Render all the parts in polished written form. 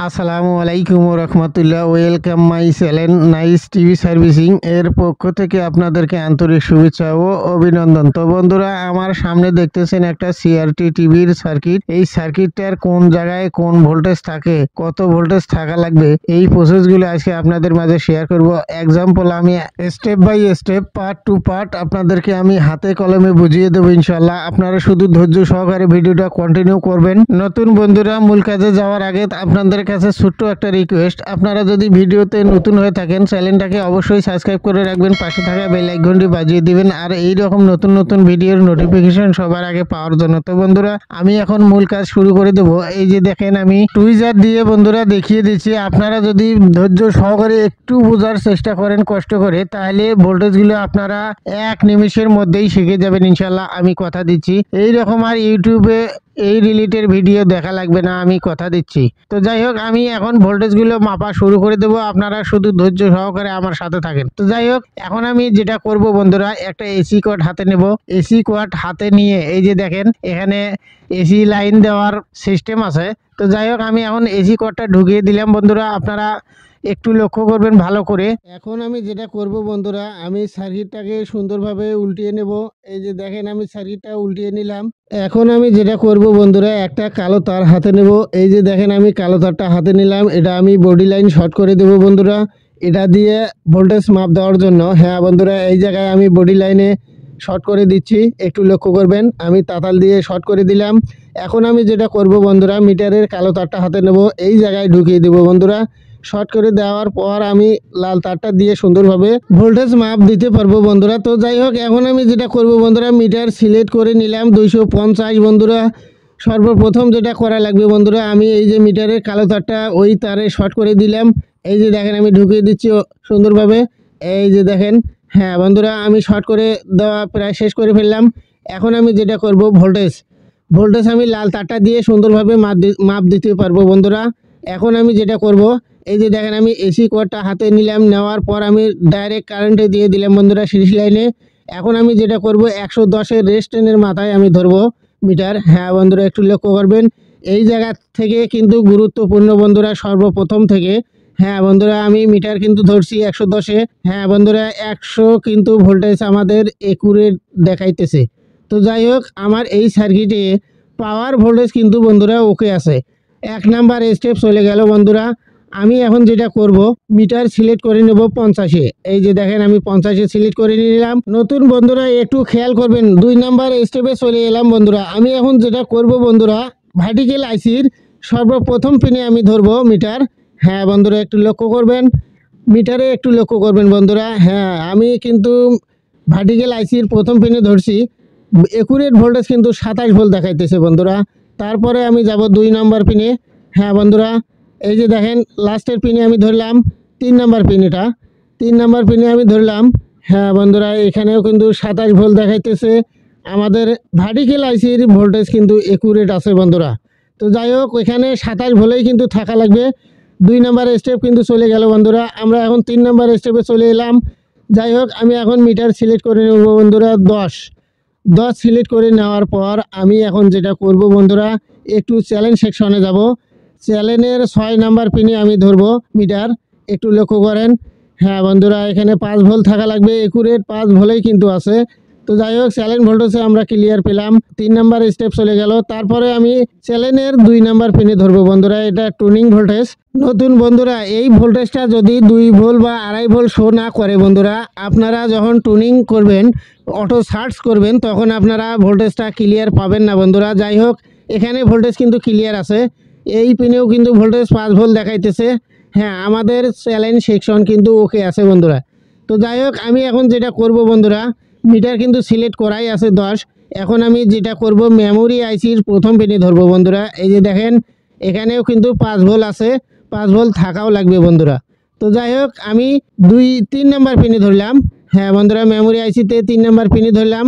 আসসালামু আলাইকুম রহমতুল্লাহ। Welcome my channel nice TV servicing এর পক্ষ থেকে আপনাদেরকে আন্তরিক শুভেচ্ছা ও অভিনন্দন। তো বন্ধুরা, আমার সামনে দেখতেছেন একটা সিআরটি টিভির সার্কিট। এই সার্কিটটার কোন জায়গায় কোন ভোল্টেজ থাকে, কত ভোল্টেজ থাকা লাগবে, এই প্রসেসগুলো আজকে আপনাদের মাঝে শেয়ার করব। এক্সাম্পল আমি step by step, part to part আপনাদেরকে আমি হাতে কলমে বুঝিয়ে দেবো ইনশাল্লাহ। আপনারা শুধু ধৈর্য সহকারে ভিডিওটা কন্টিনিউ করবেন। নতুন বন্ধুরা, মূল কাজে যাওয়ার আগে আপনাদের কাছে ছোট্ট একটা রিকোয়েস্ট, আপনারা যদি ভিডিওতে নতুন হয়ে থাকেন চ্যানেলটাকে অবশ্যই সাবস্ক্রাইব করে রাখবেন, পাশে থাকা বেল আইকনটি বাজিয়ে দিবেন আর এই রকম নতুন নতুন ভিডিওর নোটিফিকেশন সবার আগে পাওয়ার জন্য। তো বন্ধুরা, আমি এখন মূল কাজ শুরু করে দেব। এই যে দেখেন, আমি টুইজার দিয়ে বন্ধুরা দেখিয়ে দিচ্ছি। আপনারা যদি ধৈর্য সহকারে একটু বোঝার চেষ্টা করেন কষ্ট করে, তাহলে ভোল্টেজগুলো আপনারা এক নিমিষের মধ্যেই শিখে যাবেন ইনশাল্লাহ, আমি কথা দিচ্ছি। এই রকম আর ইউটিউবে এই রিলেটেড ভিডিও দেখা লাগবে না, আমি কথা দিচ্ছি। তো যাই হোক, আমি এখন ভোল্টেজগুলো মাপা শুরু করে দেবো, আপনারা শুধু ধৈর্য সহকারে আমার সাথে থাকেন। তো যাই হোক, এখন আমি যেটা করব বন্ধুরা, একটা এসি কর্ড হাতে নেব। এসি কর্ড হাতে নিয়ে এই যে দেখেন, এখানে এসি লাইন দেওয়ার সিস্টেম আছে। তো যাই হোক, আমি এখন এসি কর্ডটা ঢুকিয়ে দিলাম বন্ধুরা, আপনারা একটু লক্ষ্য করবেন ভালো করে। এখন আমি যেটা করব বন্ধুরা, আমি সার্কিটটাকে সুন্দরভাবে উল্টিয়ে নেব। এই যে দেখেন, আমি সার্কিটটা উল্টিয়ে নিলাম। এখন আমি যেটা করব বন্ধুরা, একটা কালো তার হাতে নেব। এই যে দেখেন, আমি কালো তারটা হাতে নিলাম। এটা আমি বডি লাইন শর্ট করে দেব বন্ধুরা, এটা দিয়ে ভোল্টেজ মাপ দেওয়ার জন্য। হ্যাঁ বন্ধুরা, এই জায়গায় আমি বডি লাইনে শর্ট করে দিচ্ছি, একটু লক্ষ্য করবেন। আমি তাতাল দিয়ে শর্ট করে দিলাম। এখন আমি যেটা করব বন্ধুরা, মিটারের কালো তারটা হাতে নেব, এই জায়গায় ঢুকিয়ে দেব বন্ধুরা। শর্ট করে দেওয়ার পর আমি লাল তারটা দিয়ে সুন্দরভাবে ভোল্টেজ মাপ দিতে পারবো বন্ধুরা। তো যাই হোক, এখন আমি যেটা করব বন্ধুরা, মিটার সিলেক্ট করে নিলাম 250 বন্ধুরা। সর্বপ্রথম যেটা করা লাগবে বন্ধুরা, আমি এই যে মিটারের কালো তারটা ওই তারে শর্ট করে দিলাম। এই যে দেখেন, আমি ঢুকিয়ে দিচ্ছি সুন্দরভাবে। এই যে দেখেন, হ্যাঁ বন্ধুরা, আমি শর্ট করে দেওয়া প্রায় শেষ করে ফেললাম। এখন আমি যেটা করব, ভোল্টেজ আমি লাল তারটা দিয়ে সুন্দরভাবে মাপ দিতে পারবো বন্ধুরা। এখন আমি যেটা করব, এই যে দেখেন, আমি এসি কর্ডটা হাতে নিলাম, নেওয়ার পর আমি ডাইরেক্ট কারেন্টে দিয়ে দিলাম বন্ধুরা সিরিজ লাইনে। এখন আমি যেটা করব, 110-এর রেজিস্ট্যান্সের মাথায় আমি ধরবো মিটার। হ্যাঁ বন্ধুরা, একটু লক্ষ্য করবেন। এই জায়গা থেকে কিন্তু গুরুত্বপূর্ণ বন্ধুরা, সর্বপ্রথম থেকে। হ্যাঁ বন্ধুরা, আমি মিটার কিন্তু ধরছি 110-এ। হ্যাঁ বন্ধুরা, 100 কিন্তু ভোল্টেজ আমাদের একুরেট দেখাইতেছে। তো যাই হোক, আমার এই সার্কিটে পাওয়ার ভোল্টেজ কিন্তু বন্ধুরা ওকে আছে। 1 নাম্বার স্টেপ চলে গেল বন্ধুরা। আমি এখন যেটা করব, মিটার সিলেক্ট করে নেব 50-এ। এই যে দেখেন, আমি 50-এ সিলেক্ট করে নিলাম। নতুন বন্ধুরা একটু খেয়াল করবেন, 2 নাম্বার স্টেপে চলে এলাম বন্ধুরা। আমি এখন যেটা করব বন্ধুরা, ভার্টিক্যাল আইসির সর্বপ্রথম পিনে আমি ধরবো মিটার। হ্যাঁ বন্ধুরা, একটু লক্ষ্য করবেন, মিটারে একটু লক্ষ্য করবেন বন্ধুরা। হ্যাঁ, আমি কিন্তু ভার্টিক্যাল আইসির প্রথম পিনে ধরছি। একুরেট ভোল্টেজ কিন্তু 27 ভোল্ট দেখাইতেছে বন্ধুরা। তারপরে আমি যাব 2 নাম্বার পিনে। হ্যাঁ বন্ধুরা, এই যে দেখেন, লাস্টের পিনে আমি ধরলাম 3 নাম্বার পিনেটা। 3 নাম্বার পিনে আমি ধরলাম। হ্যাঁ বন্ধুরা, এখানেও কিন্তু 27 ভোল্ট দেখাইতেছে। আমাদের ভার্টিক্যাল আইসির ভোল্টেজ কিন্তু একুরেট আছে বন্ধুরা। তো যাই হোক, এখানে 27 ভোল্টেই কিন্তু থাকা লাগবে। 2 নাম্বার স্টেপ কিন্তু চলে গেল বন্ধুরা। আমরা এখন 3 নাম্বার স্টেপে চলে এলাম। যাই হোক, আমি এখন মিটার সিলেক্ট করে নেব বন্ধুরা 10 সিলেক্ট করে নেওয়ার পর আমি এখন যেটা করব বন্ধুরা, একটু চ্যালেঞ্জ সেকশনে যাব। চ্যালেঞ্জের 6 নাম্বার পিনে আমি ধরবো মিটার, একটু লক্ষ্য করেন। হ্যাঁ বন্ধুরা, এখানে 5 ভোল্ট থাকা লাগবে, একুরেট 5 ভোল্টেই কিন্তু আছে। তো যাই হোক, চ্যালেঞ্জ ভোল্টেজে আমরা ক্লিয়ার পেলাম। 3 নাম্বার স্টেপ চলে গেল। তারপরে আমি চ্যালেঞ্জের 2 নাম্বার পিনে ধরবো বন্ধুরা, এটা টুনিং ভোল্টেজ। নতুন বন্ধুরা, এই ভোল্টেজটা যদি 2 ভোল্ট বা 2.5 ভোল্ট শো না করে বন্ধুরা, আপনারা যখন টুনিং করবেন, অটো সার্চ করবেন, তখন আপনারা ভোল্টেজটা ক্লিয়ার পাবেন না বন্ধুরা। যাই হোক, এখানে ভোল্টেজ কিন্তু ক্লিয়ার আছে। এই পিনেও কিন্তু ভোল্টেজ 5 ভোল্ট দেখাইতেছে। হ্যাঁ, আমাদের চ্যালেঞ্জ সেকশন কিন্তু ওকে আছে বন্ধুরা। তো যাই হোক, আমি এখন যেটা করব বন্ধুরা, মিটার কিন্তু সিলেক্ট করাই আছে 10। এখন আমি যেটা করব, মেমোরি আইসির প্রথম পিনে ধরবো বন্ধুরা। এই যে দেখেন, এখানেও কিন্তু 5 ভোল্ট আছে, 5 ভোল্ট থাকাও লাগবে বন্ধুরা। তো যাই হোক, আমি 3 নাম্বার পিনে ধরলাম। হ্যাঁ বন্ধুরা, মেমোরি আইসিতে 3 নাম্বার পিনে ধরলাম।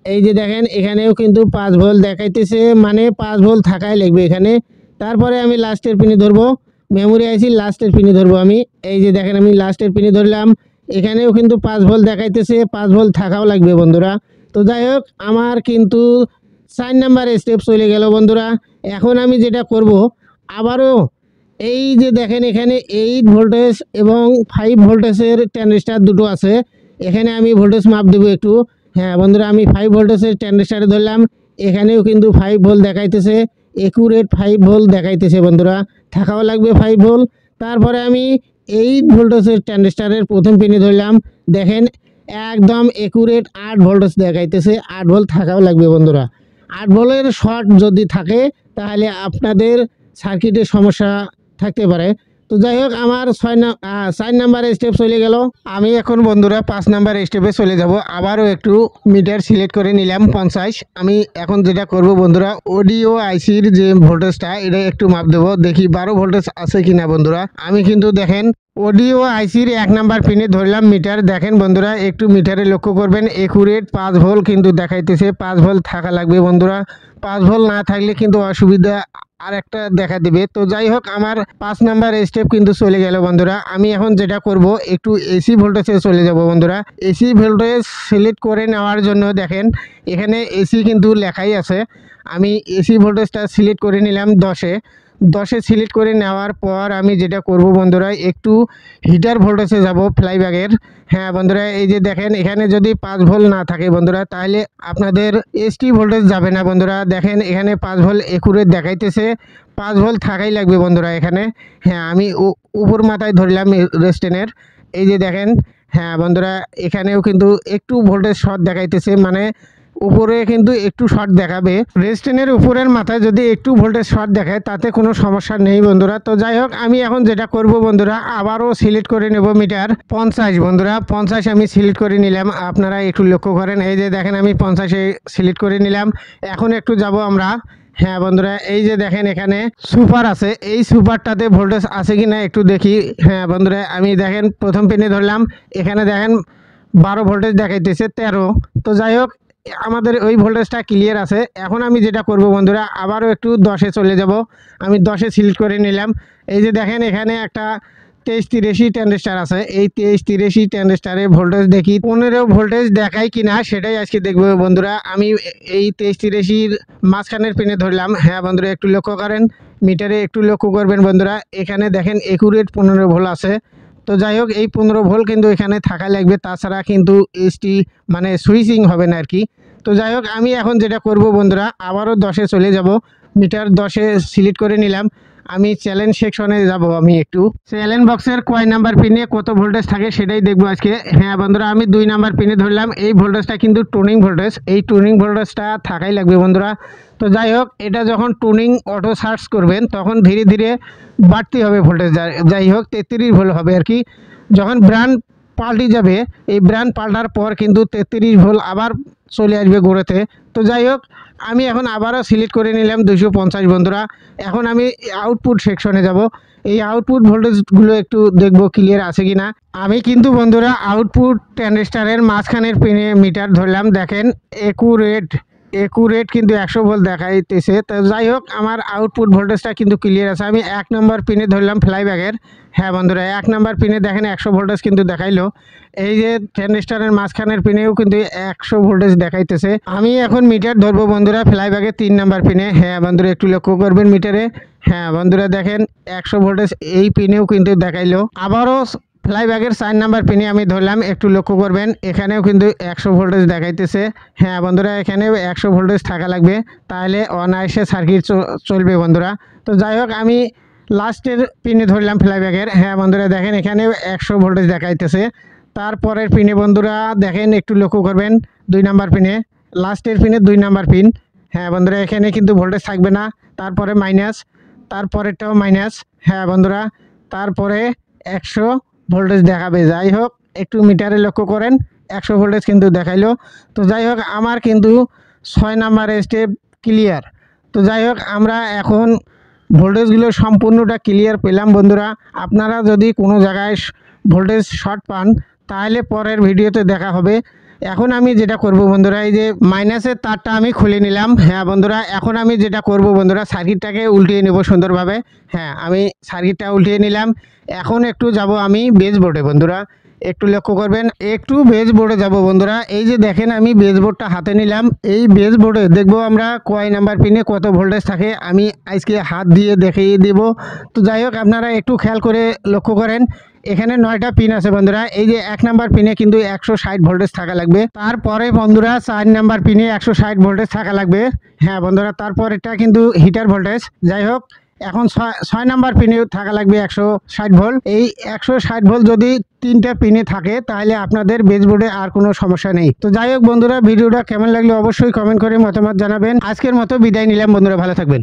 এই যে দেখেন, এখানেও কিন্তু 5 ভোল্ট দেখাইতেছে, মানে 5 ভোল্ট থাকাই লাগবে এখানে। তারপরে আমি লাস্টের পিনে ধরবো, মেমোরি আইসির লাস্টের পিনে ধরবো আমি। এই যে দেখেন, আমি লাস্টের পিনে ধরলাম। এখানেও কিন্তু 5 ভোল্ট দেখাইতেছে, 5 ভোল্ট থাকাও লাগবে বন্ধুরা। তো যাই হোক, আমার কিন্তু 4 নাম্বার স্টেপ চলে গেল বন্ধুরা। এখন আমি যেটা করব, আবারও এই যে দেখেন এখানে 8 ভোল্টেজ এবং 5 ভোল্টেজের ট্রানজিস্টার দুটো আছে। এখানে আমি ভোল্টেজ মাপ দেবো একটু। হ্যাঁ বন্ধুরা, আমি 5 ভোল্টেজের ট্রানজিস্টারে ধরলাম, এখানেও কিন্তু 5 ভোল্ট দেখাইতেছে, একুরেট 5 ভোল্ট দেখাইতেছে বন্ধুরা, থাকাও লাগবে 5 ভোল্ট। তারপরে আমি 8 ভোল্টেজের ট্রানজিস্টারের প্রথম পিনে ধরলাম, দেখেন একদম একুরেট 8 ভোল্টেজ দেখাইতেছে, 8 ভোল্ট থাকাও লাগবে বন্ধুরা। 8 ভোল্টের শর্ট যদি থাকে তাহলে আপনাদের সার্কিটের সমস্যা থাকতে পারে। তো যাই হোক, আমার 4 নাম্বার স্টেপ চলে গেল। আমি এখন বন্ধুরা 5 নাম্বার স্টেপে চলে যাব। আবারও একটু মিটার সিলেক্ট করে নিলাম 50। আমি এখন যেটা করব বন্ধুরা, অডিও আইসির যে ভোল্টেজটা এটা একটু মাপ দেবো, দেখি 12 ভোল্টেজ আছে কিনা বন্ধুরা। আমি কিন্তু দেখেন অডিও আইসির 1 নাম্বার পিনে ধরলাম মিটার, দেখেন বন্ধুরা একটু মিটারে লক্ষ্য করবেন, একুরেট 5 ভোল্ট কিন্তু দেখাইতেছে, 5 ভোল্ট থাকা লাগবে বন্ধুরা। 5 ভোল্ট না থাকলে কিন্তু অসুবিধা আর একটা দেখা দিবে। তো যাই হোক, আমার 5 নাম্বার স্টেপ কিন্তু চলে গেল বন্ধুরা। আমি এখন যেটা করব, একটু এসি ভোল্টেজে চলে যাব বন্ধুরা। এসি ভোল্টেজ সিলেক্ট করে নেওয়ার জন্য দেখেন এখানে এসি কিন্তু লেখাই আছে। আমি এসি ভোল্টেজটা সিলেক্ট করে নিলাম 10-এ সিলেক্ট করে নেওয়ার পর আমি যেটা করব বন্ধুরা, একটু হিটার ভোল্টেজে যাব ফ্লাইব্যাগের। হ্যাঁ বন্ধুরা, এই যে দেখেন এখানে যদি 5 ভোল্ট না থাকে বন্ধুরা, তাহলে আপনাদের এসটি ভোল্টেজ যাবে না বন্ধুরা। দেখেন এখানে 5 ভোল্ট একুরেট দেখাইতেছে, 5 ভোল্ট থাকাই লাগবে বন্ধুরা এখানে। হ্যাঁ, আমি উপর মাথায় ধরলাম রেস্টেনের, এই যে দেখেন। হ্যাঁ বন্ধুরা, এখানেও কিন্তু একটু ভোল্টেজ শর্ট দেখাইতেছে, মানে উপরে কিন্তু একটু শর্ট দেখাবে। রেস্টেনের উপরের মাথায় যদি একটু ভোল্টেজ শর্ট দেখায় তাতে কোনো সমস্যা নেই বন্ধুরা। তো যাই হোক, আমি এখন যেটা করব বন্ধুরা, আবারও সিলেক্ট করে নেব মিটার 50 বন্ধুরা। 50 আমি সিলেক্ট করে নিলাম, আপনারা একটু লক্ষ্য করেন, এই যে দেখেন আমি 50-এ সিলেক্ট করে নিলাম। এখন একটু যাব আমরা। হ্যাঁ বন্ধুরা, এই যে দেখেন এখানে সুপার আছে, এই সুপারটাতে ভোল্টেজ আছে কি না একটু দেখি। হ্যাঁ বন্ধুরা, আমি দেখেন প্রথম পিনে ধরলাম, এখানে দেখেন 12 ভোল্টেজ দেখাইতেছে 13। তো যাই হোক, আমাদের ওই ভোল্টেজটা ক্লিয়ার আছে। এখন আমি যেটা করব বন্ধুরা, আবারও একটু 10-এ চলে যাব। আমি 10-এ সিলেক্ট করে নিলাম। এই যে দেখেন এখানে একটা 2383 ট্রানজিস্টার আছে, এই 2383 ট্রানজিস্টারে ভোল্টেজ দেখি 15 ভোল্টেজ দেখায় কিনা সেটাই আজকে দেখবো বন্ধুরা। আমি এই 2383-র মাঝখানের পিনে ধরলাম। হ্যাঁ বন্ধুরা, একটু লক্ষ্য করেন, মিটারে একটু লক্ষ্য করবেন বন্ধুরা, এখানে দেখেন একুরেট 15 ভোল্ট আছে। তো যাই হোক, এই 15 ভোল্ট কিন্তু এখানে থাকা লাগবে, তাছাড়া কিন্তু এসটি মানে সুইচিং হবে না আর কি। তো যাই হোক, আমি এখন যেটা করব বন্ধুরা, আবারও 10-এ চলে যাব। মিটার 10-এ সিলেক্ট করে নিলাম। আমি চ্যালেঞ্জ সেকশনে যাব, আমি একটু চ্যালেঞ্জ বক্সের কয় নাম্বার পিনে কত ভোল্টেজ থাকে সেটাই দেখবো আজকে। হ্যাঁ বন্ধুরা, আমি 2 নাম্বার পিনে ধরলাম, এই ভোল্টেজটা কিন্তু টুনিং ভোল্টেজ, এই টুনিং ভোল্টেজটা থাকাই লাগবে বন্ধুরা। তো যাই হোক, এটা যখন টুনিং অটো সার্চ করবেন তখন ধীরে ধীরে বাড়তি হবে ভোল্টেজ। যাই হোক 33 ভোল্ট হবে আর কি। যখন ব্র্যান্ড পাল্টে যাবে, এই ব্র্যান্ড পাল্টার পর কিন্তু 33 ভোল্ট আবার চলে আসবে গোড়াতে। তো যাই হোক, আমি এখন আবারও সিলেক্ট করে নিলাম 250 বন্ধুরা। এখন আমি আউটপুট সেকশনে যাব, এই আউটপুট ভোল্টেজগুলো একটু দেখব ক্লিয়ার আছে কি না। আমি কিন্তু বন্ধুরা আউটপুট ট্রানজিস্টারের মাঝখানের পিনে মিটার ধরলাম, দেখেন একুরেট কিন্তু 100 ভোল্ট দেখাইতেছে। তো যাই হোক, আমার আউটপুট ভোল্টেজটা কিন্তু ক্লিয়ার আছে। আমি 1 নম্বর পিনে ধরলাম ফ্লাইব্যাগের। হ্যাঁ বন্ধুরা, 1 নম্বর পিনে দেখেন 100 ভোল্টেজ কিন্তু দেখাইলো। এই যে ট্রানজিস্টারের মাঝখানের পিনেও কিন্তু 100 ভোল্টেজ দেখাইতেছে। আমি এখন মিটার ধরবো বন্ধুরা ফ্লাইব্যাগের 3 নম্বর পিনে। হ্যাঁ বন্ধুরা, একটু লক্ষ্য করবেন মিটারে। হ্যাঁ বন্ধুরা, দেখেন 100 ভোল্টেজ এই পিনেও কিন্তু দেখাইলো। আবারও ফ্লাইব্যাগের 4 নম্বর পিনে আমি ধরলাম, একটু লক্ষ্য করবেন, এখানেও কিন্তু 100 ভোল্টেজ দেখাইতেছে। হ্যাঁ বন্ধুরা, এখানেও 100 ভোল্টেজ থাকা লাগবে, তাহলে অনায়াসে সার্কিট চলবে বন্ধুরা। তো যাই হোক, আমি লাস্টের পিনে ধরলাম ফ্লাইব্যাগের। হ্যাঁ বন্ধুরা, দেখেন এখানেও 100 ভোল্টেজ দেখাইতেছে। তারপরের পিনে বন্ধুরা দেখেন, একটু লক্ষ্য করবেন, 2 নম্বর পিনে, লাস্টের পিনে 2 নম্বর পিন। হ্যাঁ বন্ধুরা, এখানে কিন্তু ভোল্টেজ থাকবে না। তারপরে মাইনাস, তারপরেরটাও মাইনাস। হ্যাঁ বন্ধুরা, তারপরে 100 ভোল্টেজ দেখাবে। যাই হোক, একটু মিটারে লক্ষ্য করেন, 100 ভোল্টেজ কিন্তু দেখাইলো। তো যাই হোক, আমার কিন্তু 6 নম্বর স্টেপ ক্লিয়ার। তো যাই হোক, আমরা এখন ভোল্টেজগুলো সম্পূর্ণটা ক্লিয়ার পেলাম বন্ধুরা। আপনারা যদি কোনো জায়গায় ভোল্টেজ শর্ট পান তাহলে পরের ভিডিওতে দেখা হবে। এখন আমি যেটা করব বন্ধুরা, এই যে মাইনাসের তারটা আমি খুলে নিলাম। হ্যাঁ বন্ধুরা, এখন আমি যেটা করব বন্ধুরা, সার্কিটটাকে উল্টিয়ে নেব সুন্দরভাবে। হ্যাঁ, আমি সার্কিটটা উল্টিয়ে নিলাম। এখন একটু যাব আমি বেস বোর্ডে বন্ধুরা। একটু লক্ষ্য করবেন। একটু বেস বোর্ডে যাব বন্ধুরা। এই যে দেখেন আমি বেস বোর্ডটা হাতে নিলাম। এই বেস বোর্ডে দেখবো আমরা কয় নাম্বার পিনে কত ভোল্টেজ থাকে, আমি আজকে হাত দিয়ে দেখিয়ে দেব। তো যাই হোক, আপনারা একটু খেয়াল করে লক্ষ্য করেন। এখানে 9টা পিন আছে বন্ধুরা। এই যে 1 নাম্বার পিনে কিন্তু 160 ভোল্টেজ থাকা লাগবে। তারপরে বন্ধুরা 4 নাম্বার পিনে 160 ভোল্টেজ থাকা লাগবে। হ্যাঁ বন্ধুরা, তারপরেরটা কিন্তু হিটার ভোল্টেজ। যাই হোক, এখন 6 নাম্বার পিনে থাকা লাগবে 160 ভোল্ট। এই 160 ভোল্ট যদি 3টা পিনে থাকে তাহলে আপনাদের বেসবোর্ডে আর কোনো সমস্যা নেই। তো যাই হোক বন্ধুরা, ভিডিওটা কেমন লাগলো অবশ্যই কমেন্ট করে মতামত জানাবেন। আজকের মতো বিদায় নিলাম বন্ধুরা, ভালো থাকবেন।